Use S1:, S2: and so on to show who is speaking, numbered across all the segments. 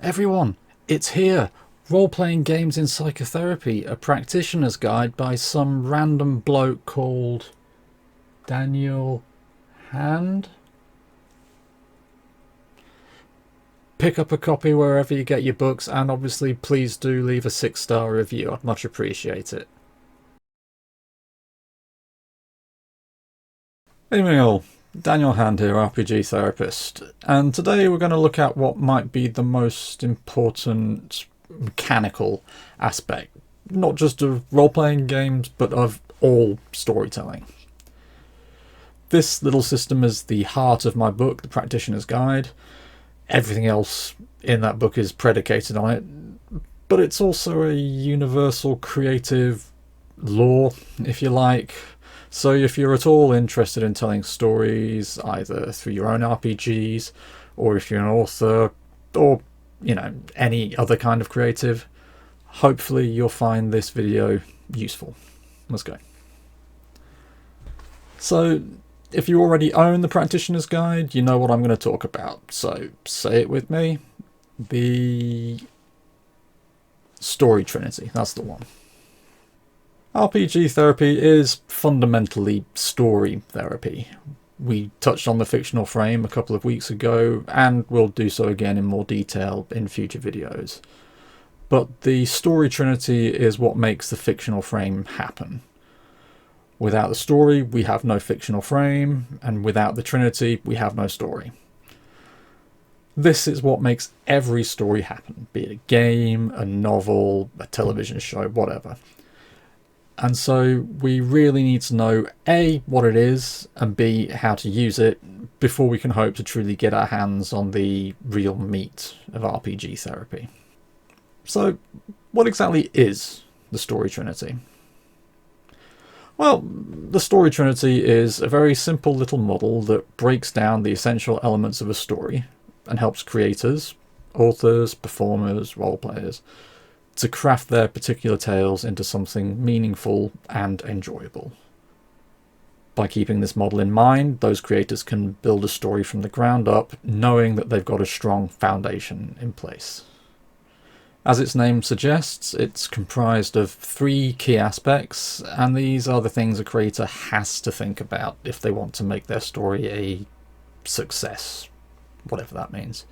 S1: Everyone, it's here! Role-playing games in psychotherapy, a practitioner's guide by some random bloke called Daniel Hand. Pick up a copy wherever you get your books, and obviously please do leave a 6-star review. I'd much appreciate it. Evening all, Daniel Hand here, RPG therapist, and today we're going to look at what might be the most important mechanical aspect, not just of role-playing games, but of all storytelling. This little system is the heart of my book, The Practitioner's Guide. Everything else in that book is predicated on it, but it's also a universal creative law, if you like. So if you're at all interested in telling stories, either through your own RPGs, or if you're an author, or, any other kind of creative, hopefully you'll find this video useful. Let's go. So, if you already own the Practitioner's Guide, you know what I'm going to talk about. So, say it with me. The Story Trinity, that's the one. RPG therapy is fundamentally story therapy. We touched on the fictional frame a couple of weeks ago, and we'll do so again in more detail in future videos. But the Story Trinity is what makes the fictional frame happen. Without the story, we have no fictional frame, and without the Trinity, we have no story. This is what makes every story happen, be it a game, a novel, a television show, whatever. And so we really need to know A, what it is, and B, how to use it before we can hope to truly get our hands on the real meat of RPG therapy. So, what exactly is the Story Trinity? Well, the Story Trinity is a very simple little model that breaks down the essential elements of a story and helps creators, authors, performers, role players, to craft their particular tales into something meaningful and enjoyable. By keeping this model in mind, those creators can build a story from the ground up, knowing that they've got a strong foundation in place. As its name suggests, it's comprised of 3 key aspects, and these are the things a creator has to think about if they want to make their story a success, whatever that means.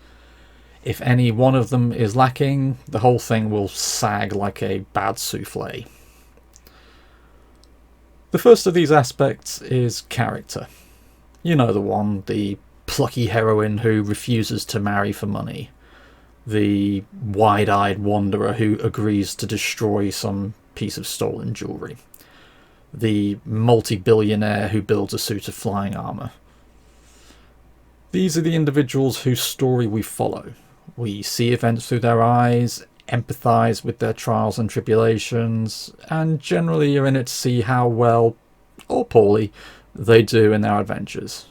S1: If any one of them is lacking, the whole thing will sag like a bad souffle. The first of these aspects is character. You know the one, the plucky heroine who refuses to marry for money. The wide-eyed wanderer who agrees to destroy some piece of stolen jewellery. The multi-billionaire who builds a suit of flying armour. These are the individuals whose story we follow. We see events through their eyes, empathise with their trials and tribulations, and generally are in it to see how well, or poorly, they do in their adventures.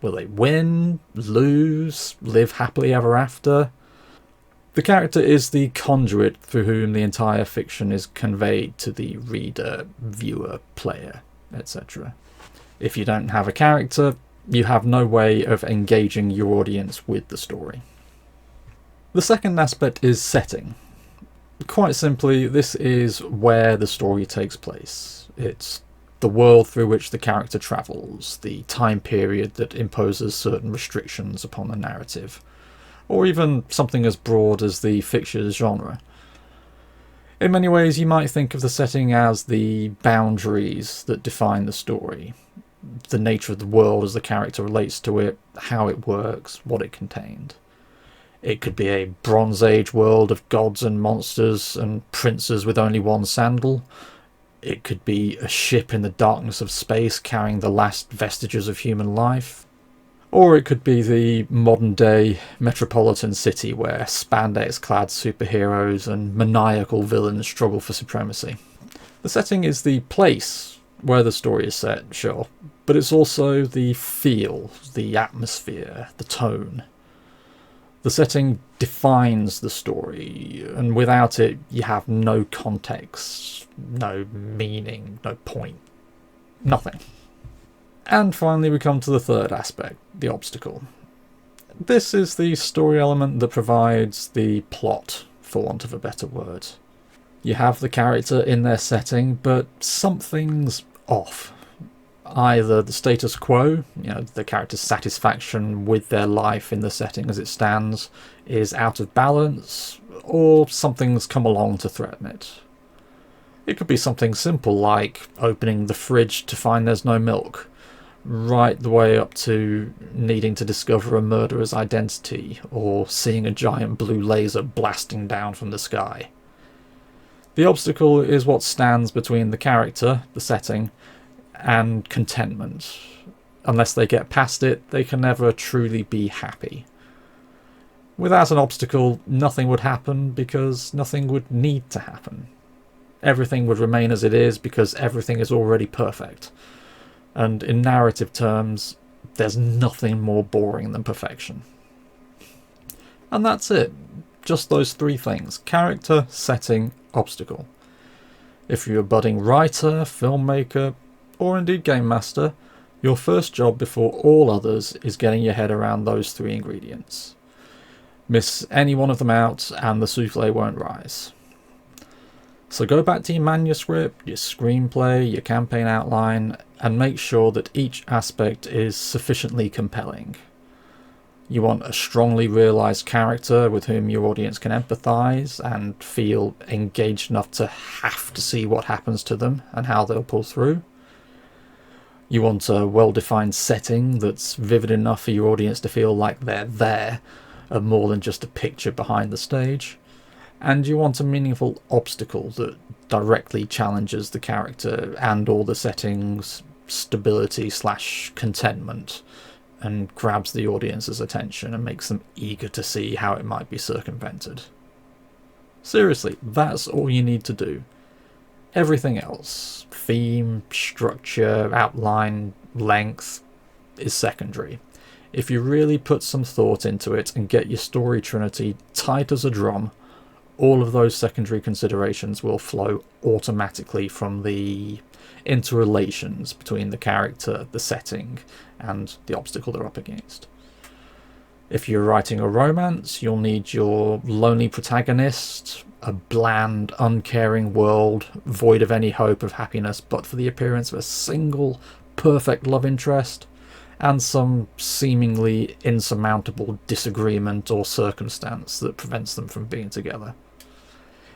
S1: Will they win, lose, live happily ever after? The character is the conduit through whom the entire fiction is conveyed to the reader, viewer, player, etc. If you don't have a character, you have no way of engaging your audience with the story. The second aspect is setting. Quite simply, this is where the story takes place. It's the world through which the character travels, the time period that imposes certain restrictions upon the narrative, or even something as broad as the fiction genre. In many ways, you might think of the setting as the boundaries that define the story, the nature of the world as the character relates to it, how it works, what it contained. It could be a Bronze Age world of gods and monsters and princes with only one sandal. It could be a ship in the darkness of space carrying the last vestiges of human life. Or it could be the modern-day metropolitan city where spandex-clad superheroes and maniacal villains struggle for supremacy. The setting is the place where the story is set, sure, but it's also the feel, the atmosphere, the tone. The setting defines the story, and without it, you have no context, no meaning, no point, nothing. And finally we come to the third aspect, the obstacle. This is the story element that provides the plot, for want of a better word. You have the character in their setting, but something's off. Either the status quo, the character's satisfaction with their life in the setting as it stands, is out of balance, or something's come along to threaten it. It could be something simple like opening the fridge to find there's no milk, right the way up to needing to discover a murderer's identity, or seeing a giant blue laser blasting down from the sky. The obstacle is what stands between the character, the setting, and contentment. Unless they get past it, they can never truly be happy. Without an obstacle, nothing would happen because nothing would need to happen. Everything would remain as it is because everything is already perfect. And in narrative terms, there's nothing more boring than perfection. And that's it. Just those three things: character, setting, obstacle. If you're a budding writer, filmmaker, or indeed game master, your first job before all others is getting your head around those three ingredients. Miss any one of them out and the souffle won't rise. So go back to your manuscript, your screenplay, your campaign outline, and make sure that each aspect is sufficiently compelling. You want a strongly realised character with whom your audience can empathise and feel engaged enough to have to see what happens to them and how they'll pull through. You want a well-defined setting that's vivid enough for your audience to feel like they're there, and more than just a picture behind the stage. And you want a meaningful obstacle that directly challenges the character and all the setting's stability/contentment, and grabs the audience's attention and makes them eager to see how it might be circumvented. Seriously, that's all you need to do. Everything else, theme, structure, outline, length, is secondary. If you really put some thought into it and get your story trinity tight as a drum, all of those secondary considerations will flow automatically from the interrelations between the character, the setting, and the obstacle they're up against. If you're writing a romance, you'll need your lonely protagonist, a bland, uncaring world, void of any hope of happiness but for the appearance of a single, perfect love interest, and some seemingly insurmountable disagreement or circumstance that prevents them from being together.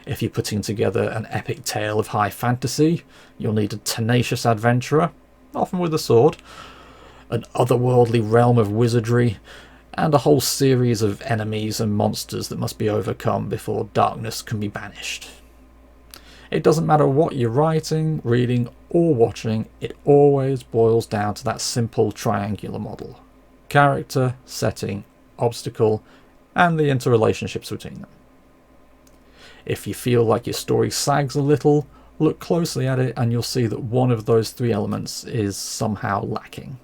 S1: If you're putting together an epic tale of high fantasy, you'll need a tenacious adventurer, often with a sword, an otherworldly realm of wizardry, and a whole series of enemies and monsters that must be overcome before darkness can be banished. It doesn't matter what you're writing, reading, or watching, it always boils down to that simple triangular model: character, setting, obstacle, and the interrelationships between them. If you feel like your story sags a little, look closely at it and you'll see that one of those three elements is somehow lacking.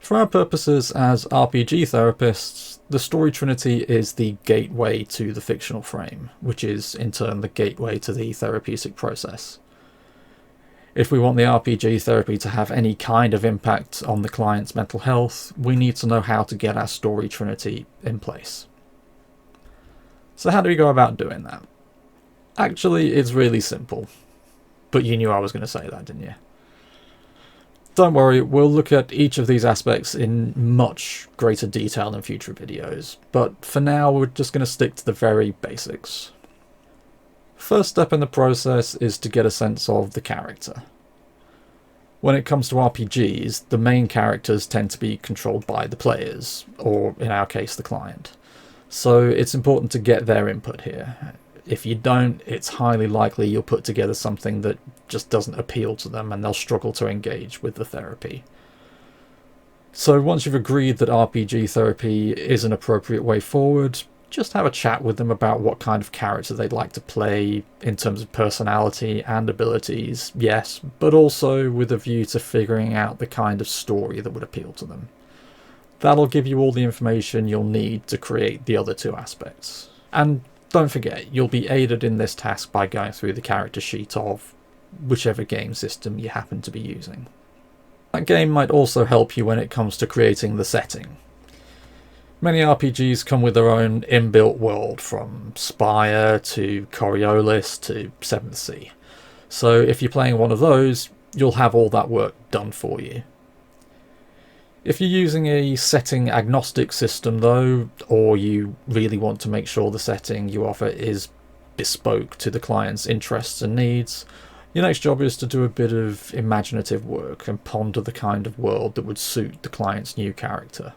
S1: For our purposes as RPG therapists, the Story Trinity is the gateway to the fictional frame, which is in turn the gateway to the therapeutic process. If we want the RPG therapy to have any kind of impact on the client's mental health, we need to know how to get our Story Trinity in place. So how do we go about doing that? Actually, it's really simple. But you knew I was going to say that, didn't you? Don't worry, we'll look at each of these aspects in much greater detail in future videos, but for now we're just going to stick to the very basics. First step in the process is to get a sense of the character. When it comes to RPGs, the main characters tend to be controlled by the players, or in our case the client. So it's important to get their input here. If you don't, it's highly likely you'll put together something that just doesn't appeal to them and they'll struggle to engage with the therapy. So once you've agreed that RPG therapy is an appropriate way forward, just have a chat with them about what kind of character they'd like to play in terms of personality and abilities, yes, but also with a view to figuring out the kind of story that would appeal to them. That'll give you all the information you'll need to create the other two aspects. And don't forget, you'll be aided in this task by going through the character sheet of whichever game system you happen to be using. That game might also help you when it comes to creating the setting. Many RPGs come with their own inbuilt world, from Spire to Coriolis to 7th Sea. So if you're playing one of those, you'll have all that work done for you. If you're using a setting agnostic system though, or you really want to make sure the setting you offer is bespoke to the client's interests and needs, your next job is to do a bit of imaginative work and ponder the kind of world that would suit the client's new character.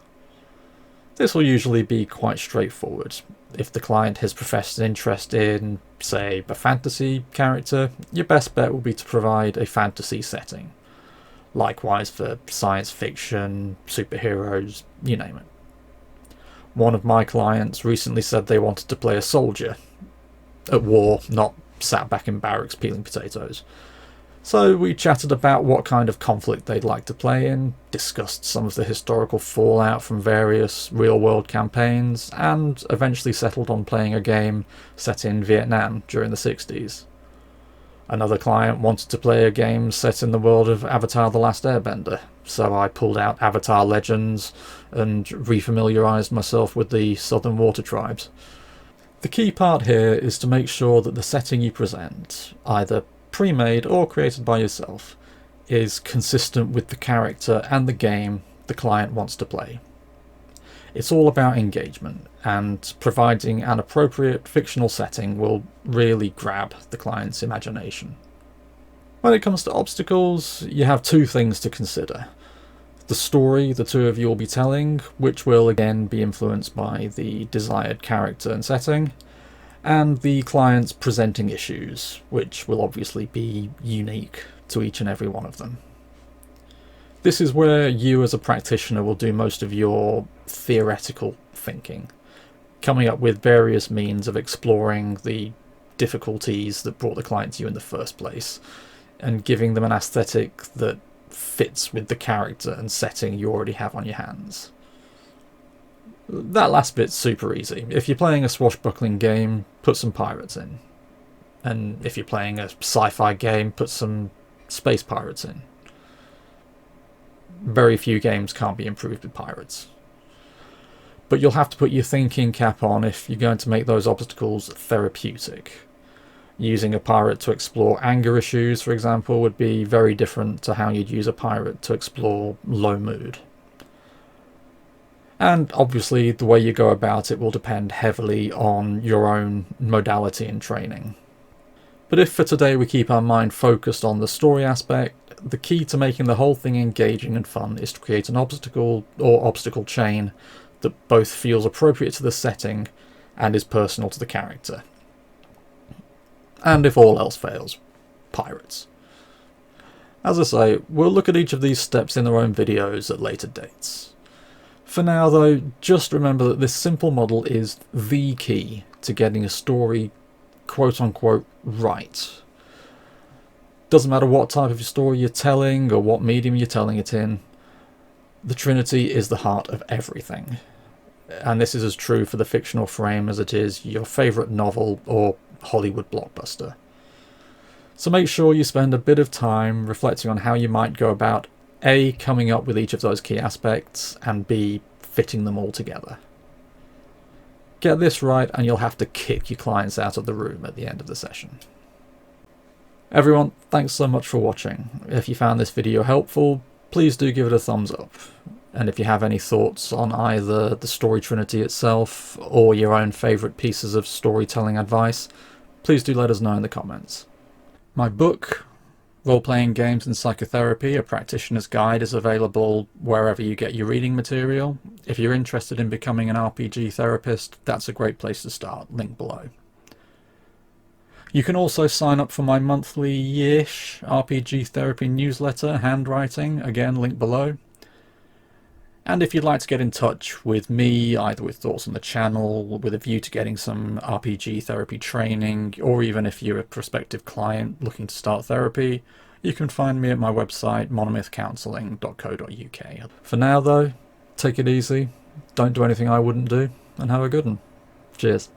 S1: This will usually be quite straightforward. If the client has professed an interest in, say, a fantasy character, your best bet will be to provide a fantasy setting. Likewise for science fiction, superheroes, you name it. One of my clients recently said they wanted to play a soldier at war, not sat back in barracks peeling potatoes. So we chatted about what kind of conflict they'd like to play in, discussed some of the historical fallout from various real-world campaigns, and eventually settled on playing a game set in Vietnam during the 60s. Another client wanted to play a game set in the world of Avatar: The Last Airbender, so I pulled out Avatar Legends and refamiliarized myself with the Southern Water Tribes. The key part here is to make sure that the setting you present, either pre-made or created by yourself, is consistent with the character and the game the client wants to play. It's all about engagement, and providing an appropriate fictional setting will really grab the client's imagination. When it comes to obstacles, you have two things to consider. The story the two of you will be telling, which will again be influenced by the desired character and setting, and the client's presenting issues, which will obviously be unique to each and every one of them. This is where you as a practitioner will do most of your theoretical thinking, coming up with various means of exploring the difficulties that brought the client to you in the first place, and giving them an aesthetic that fits with the character and setting you already have on your hands. That last bit's super easy. If you're playing a swashbuckling game, put some pirates in. And if you're playing a sci-fi game, put some space pirates in. Very few games can't be improved with pirates. But you'll have to put your thinking cap on if you're going to make those obstacles therapeutic. Using a pirate to explore anger issues, for example, would be very different to how you'd use a pirate to explore low mood. And obviously the way you go about it will depend heavily on your own modality and training. But if for today we keep our mind focused on the story aspect, the key to making the whole thing engaging and fun is to create an obstacle or obstacle chain that both feels appropriate to the setting and is personal to the character. And if all else fails, pirates. As I say, we'll look at each of these steps in their own videos at later dates. For now though, just remember that this simple model is the key to getting a story quote-unquote right. Doesn't matter what type of story you're telling or what medium you're telling it in, the Trinity is the heart of everything. And this is as true for the fictional frame as it is your favourite novel or Hollywood blockbuster. So make sure you spend a bit of time reflecting on how you might go about A, coming up with each of those key aspects, and B, fitting them all together. Get this right and you'll have to kick your clients out of the room at the end of the session. Everyone, thanks so much for watching. If you found this video helpful, please do give it a thumbs up. And if you have any thoughts on either the Story Trinity itself or your own favourite pieces of storytelling advice, please do let us know in the comments. My book, Role-Playing Games and Psychotherapy, A Practitioner's Guide, is available wherever you get your reading material. If you're interested in becoming an RPG therapist, that's a great place to start, link below. You can also sign up for my monthly-ish RPG therapy newsletter, Handwriting, again link below. And if you'd like to get in touch with me, either with thoughts on the channel, with a view to getting some RPG therapy training, or even if you're a prospective client looking to start therapy, you can find me at my website, monomythcounselling.co.uk. For now though, take it easy, don't do anything I wouldn't do, and have a good one. Cheers.